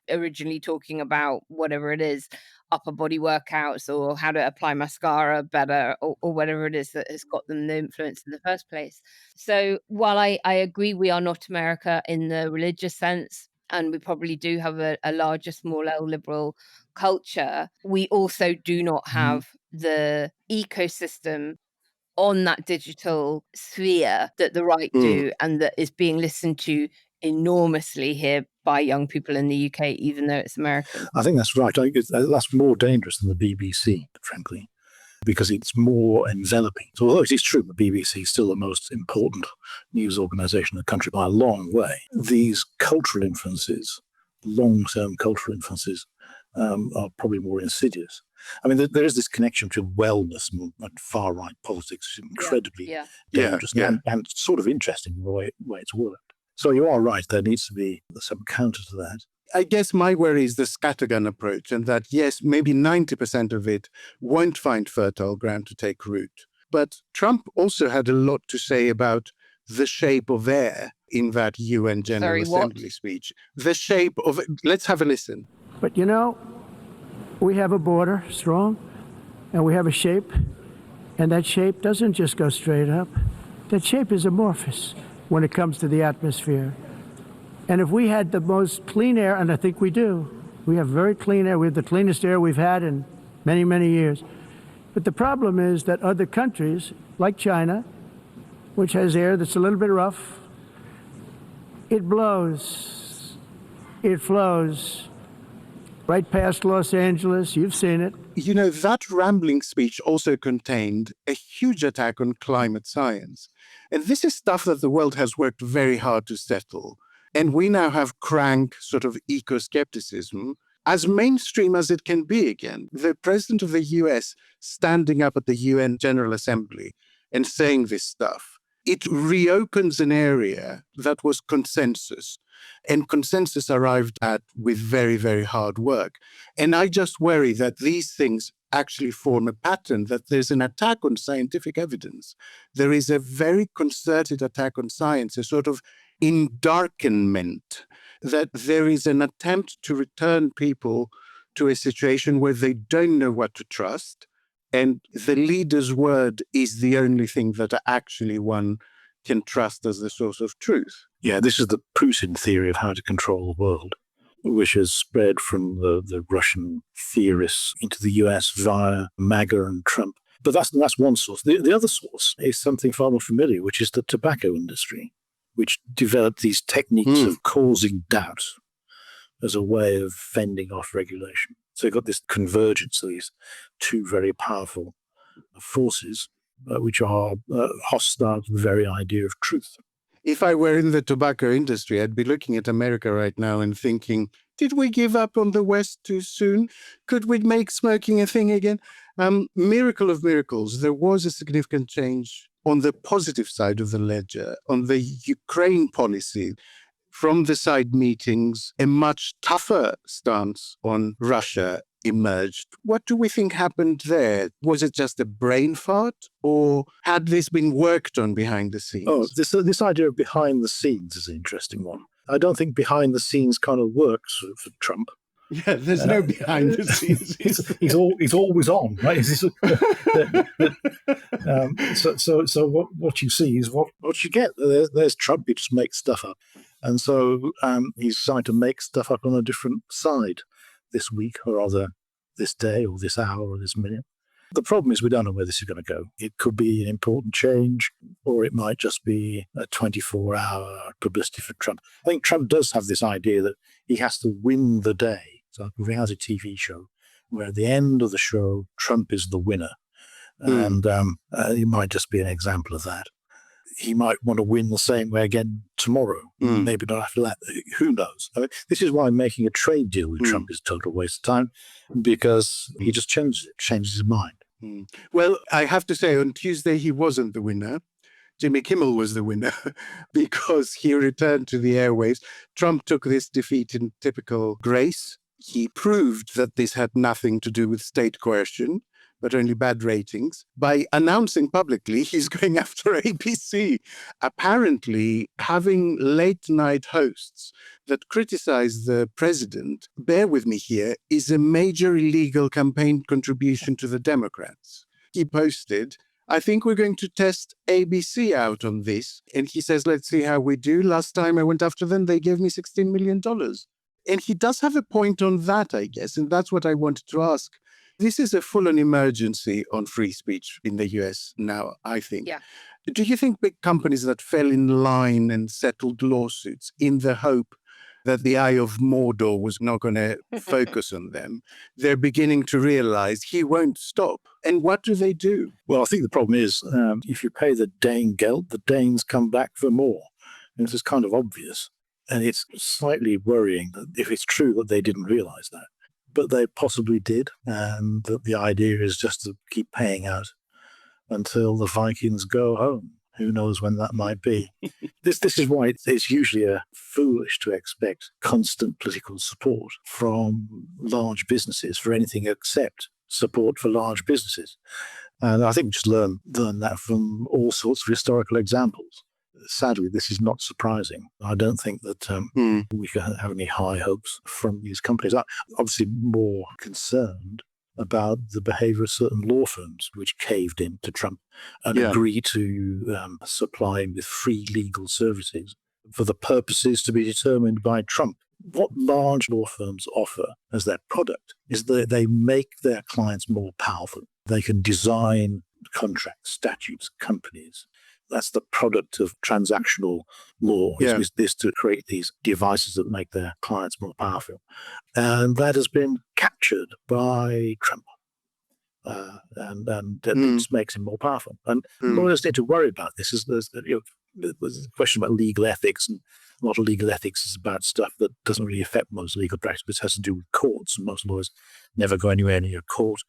originally talking about whatever it is, upper body workouts or how to apply mascara better or whatever it is that has got them the influence in the first place. So while I agree we are not America in the religious sense, and we probably do have a larger, small L liberal culture, we also do not have the ecosystem on that digital sphere that the right do, and that is being listened to enormously here by young people in the UK, even though it's American. I think that's right. I think that's more dangerous than the BBC, frankly, because it's more enveloping. So although it is true the BBC is still the most important news organisation in the country by a long way, these cultural influences, long-term cultural influences, are probably more insidious. I mean, there is this connection between wellness and far-right politics, which is incredibly dangerous and sort of interesting the way it's worked. So you are right, there needs to be some counter to that. I guess my worry is the scattergun approach, and that, yes, maybe 90% of it won't find fertile ground to take root. But Trump also had a lot to say about the shape of air in that UN General Assembly speech. The shape of... Let's have a listen. But you know, we have a border, strong, and we have a shape, and that shape doesn't just go straight up. That shape is amorphous when it comes to the atmosphere. And if we had the most clean air, and I think we do, we have very clean air, we have the cleanest air we've had in many, many years. But the problem is that other countries, like China, which has air that's a little bit rough, it blows, it flows right past Los Angeles. You've seen it. You know, that rambling speech also contained a huge attack on climate science. And this is stuff that the world has worked very hard to settle. And we now have crank sort of eco-skepticism as mainstream as it can be again. The president of the US standing up at the UN General Assembly and saying this stuff, it reopens an area that was consensus. And consensus arrived at with very, very hard work. And I just worry that these things actually form a pattern, that there's an attack on scientific evidence. There is a very concerted attack on science, a sort of endarkenment, that there is an attempt to return people to a situation where they don't know what to trust, and the leader's word is the only thing that actually one can trust as the source of truth. Yeah, this is the Putin theory of how to control the world, which has spread from the Russian theorists into the US via MAGA and Trump. But that's one source. The other source is something far more familiar, which is the tobacco industry, which developed these techniques of causing doubt as a way of fending off regulation. So you've got this convergence of these two very powerful forces, which are hostile to the very idea of truth. If I were in the tobacco industry, I'd be looking at America right now and thinking, did we give up on the West too soon? Could we make smoking a thing again? Miracle of miracles, there was a significant change on the positive side of the ledger, on the Ukraine policy. From the side meetings, a much tougher stance on Russia emerged. What do we think happened there? Was it just a brain fart, or had this been worked on behind the scenes? Oh, this idea of behind the scenes is an interesting one. I don't think behind the scenes kind of works for Trump. Yeah, there's no behind the scenes. He's always on, right? So what you see is what you get. There's Trump. He just makes stuff up, and so he's trying to make stuff up on a different side this week, or rather this day, or this hour, or this minute. The problem is we don't know where this is going to go. It could be an important change, or it might just be a 24-hour publicity for Trump. I think Trump does have this idea that he has to win the day. It's like a reality TV show, where at the end of the show, Trump is the winner. And it might just be an example of that. He might want to win the same way again tomorrow. Maybe not after that. Who knows? I mean, this is why making a trade deal with Trump is a total waste of time, because he just changes his mind. Well, I have to say, on Tuesday, he wasn't the winner. Jimmy Kimmel was the winner because he returned to the airwaves. Trump took this defeat in typical grace. He proved that this had nothing to do with state coercion, but only bad ratings, by announcing publicly he's going after ABC. Apparently, having late-night hosts that criticize the president, bear with me here, is a major illegal campaign contribution to the Democrats. He posted, I think we're going to test ABC out on this. And he says, let's see how we do. Last time I went after them, they gave me $16 million. And he does have a point on that, I guess. And that's what I wanted to ask. This is a full-on emergency on free speech in the US now, I think. Yeah. Do you think big companies that fell in line and settled lawsuits in the hope that the Eye of Mordor was not going to focus on them, they're beginning to realize he won't stop? And what do they do? Well, I think the problem is if you pay the Dane geld, the Danes come back for more. And this is kind of obvious. And it's slightly worrying that if it's true that they didn't realize that. but they possibly did, and that the idea is just to keep paying out until the Vikings go home. Who knows when that might be? This is why it's usually foolish to expect constant political support from large businesses for anything except support for large businesses. And I think we just learn that from all sorts of historical examples. Sadly, this is not surprising. I don't think that we can have any high hopes from these companies. I'm obviously more concerned about the behavior of certain law firms which caved in to Trump and agreed to supply him with free legal services for the purposes to be determined by Trump. What large law firms offer as their product is that they make their clients more powerful. They can design contracts, statutes, companies. That's the product of transactional law, is this to create these devices that make their clients more powerful. And that has been captured by Trump. And it makes him more powerful. And lawyers need to worry about this. There's a question about legal ethics, and a lot of legal ethics is about stuff that doesn't really affect most legal practice, but it has to do with courts, and most lawyers never go anywhere near a court.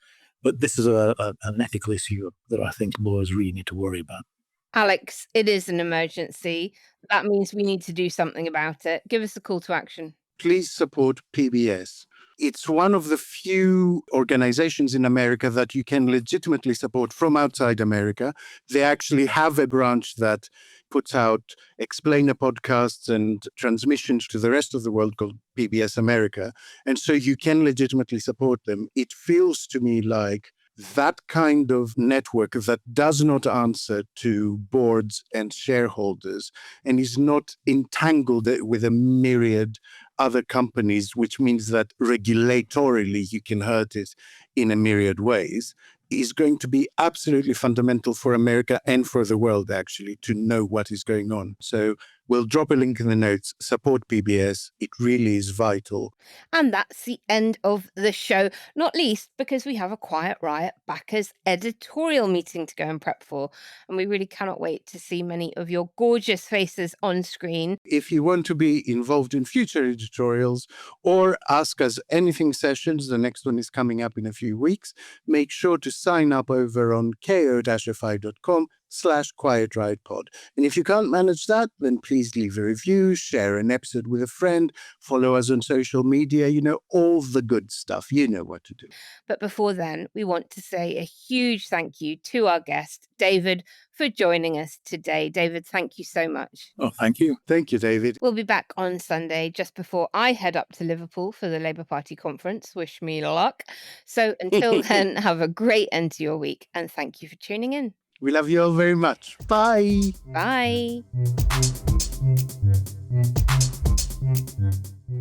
But this is an ethical issue that I think lawyers really need to worry about. Alex, it is an emergency. That means we need to do something about it. Give us a call to action. Please support PBS. It's one of the few organizations in America that you can legitimately support from outside America. They actually have a branch that puts out explainer podcasts and transmissions to the rest of the world called PBS America. And so you can legitimately support them. It feels to me like that kind of network that does not answer to boards and shareholders and is not entangled with a myriad other companies, which means that regulatorily you can hurt it in a myriad ways, is going to be absolutely fundamental for America and for the world, actually, to know what is going on. So we'll drop a link in the notes. Support PBS. It really is vital. And that's the end of the show, not least because we have a Quiet Riot backers editorial meeting to go and prep for. And we really cannot wait to see many of your gorgeous faces on screen. If you want to be involved in future editorials or ask us anything sessions, the next one is coming up in a few weeks, make sure to sign up over on ko-fi.com/Quiet Riot Pod. And if you can't manage that, then please leave a review, share an episode with a friend, follow us on social media, all the good stuff. You know what to do. But before then, we want to say a huge thank you to our guest, David, for joining us today. David, thank you so much. Oh, thank you. Thank you, David. We'll be back on Sunday just before I head up to Liverpool for the Labour Party conference. Wish me luck. So until then, have a great end to your week and thank you for tuning in. We love you all very much. Bye. Bye.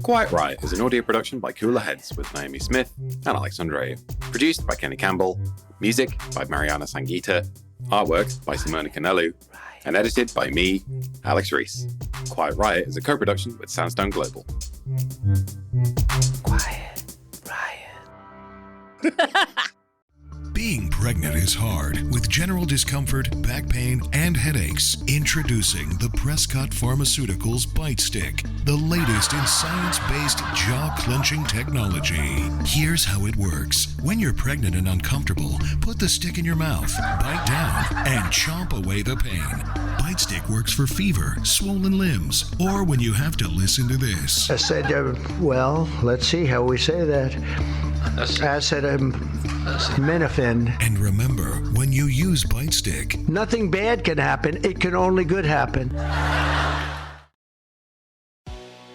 Quiet Riot is an audio production by Cooler Heads with Naomi Smith and Alex Andreou. Produced by Kenny Campbell. Music by Mariana Sangeeta. Artwork by Simona Canelu. And edited by me, Alex Reese. Quiet Riot is a co-production with Sandstone Global. Quiet Riot. Being pregnant is hard with general discomfort, back pain, and headaches. Introducing the Prescott Pharmaceuticals Bite Stick, the latest in science-based jaw-clenching technology. Here's how it works. When you're pregnant and uncomfortable, put the stick in your mouth, bite down, and chomp away the pain. Bite Stick works for fever, swollen limbs, or when you have to listen to this. I said, well, let's see how we say that. Acetaminophen. And remember, when you use Bite Stick, nothing bad can happen. It can only good happen.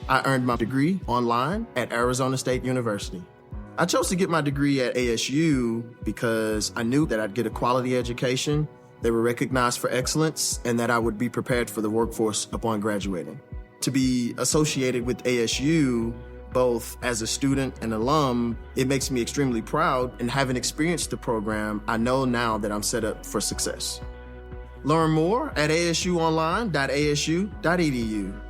I earned my degree online at Arizona State University. I chose to get my degree at ASU because I knew that I'd get a quality education, they were recognized for excellence, and that I would be prepared for the workforce upon graduating. To be associated with ASU, both as a student and alum, it makes me extremely proud, and having experienced the program, I know now that I'm set up for success. Learn more at asuonline.asu.edu.